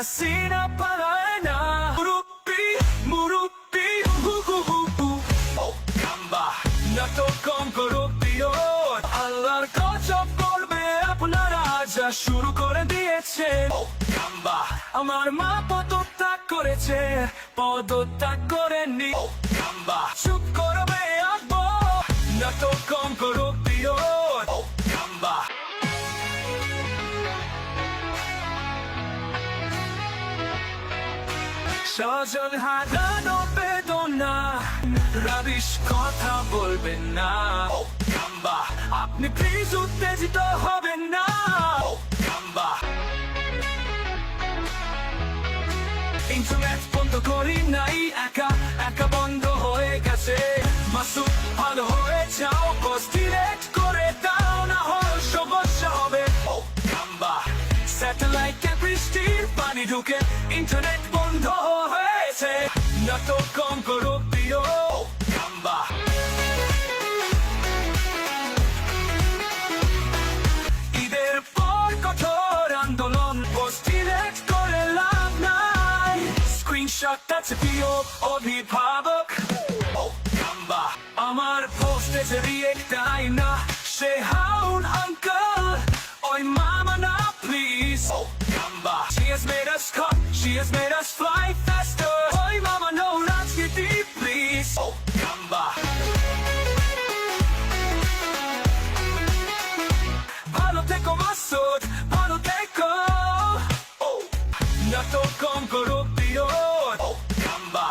হাসিনা পালায় না। মুরুব্বি মুরুব্বি হু হু হু হু। ও কাম্বা নাটক কম করো প্রিয়, আল্লাহর গজব করবে আপনারা যা শুরু করে দিয়েছে। ও কাম্বা আমার মা পদত্যাগ করেছে, পদত্যাগ করেননি। ও কাম্বা চুপ করবে আব্বু, নাটক কম করো প্রিয়। ও কাম্বা সজল হারানো বেদনা, রাবিশ কথা বলবেন না। ও কাম্বা আপনি প্লিজ উত্তেজিত হবেন না। ও কাম্বা ইন্টারনেট বন্ধ করি নাই, একা একা বন্ধ হয়ে গেছে। মাসুদ ভালো হয়ে যাও, পোস্ট ডিলিট করে দাও, না হলে সমস্যা হবে। ও কাম্বা স্যাটেলাইটে বৃষ্টির পানি ঢুকে ইন্টারনেট বন্ধ হয়েছে, নাটক কম করো প্রিয়। ও কাম্বা ঈদের পর কঠোর আন্দোলন, পোস্ট ডিলিট করে লাভ নাই। স্ক্রিনশট আছে প্রিয় অভিভাবক। ও কাম্বা আমার পোস্টে যে রিয়েক্টাই না, সে হাউন আঙ্কেল ওই মামা না প্লিজ। ও কাম্বা she has made us cut, she has made us fly faster. ওই মামা no রাজনীতি প্লিজ। ও কাম্বা ভালো থেকো মাসুদ, ভালো থেকো। ও নাটক কম করো প্রিয়। ও কাম্বা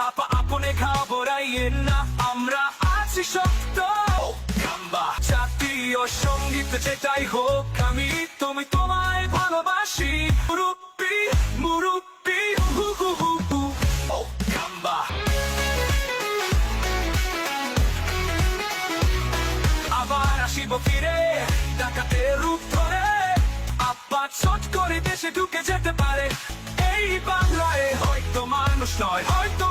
আপা আপনে ঘাবড়াইয়েন না, আমরা আছি শক্ত। ও কাম্বা জাতীয় সঙ্গীত যেটাই হোক, আমি তুমি তোমায় ভালোবাসি। মুরুব্বি মুরুব্বি হু হু হু হু। ও কাম্বা আবার আসিব ফিরে ডাকাতের রূপ ধরে, আব্বা চট করে দেশে ঢুকে যেতে পারে। এই বাংলায় হয়তো মানুষ নয়, হয়তো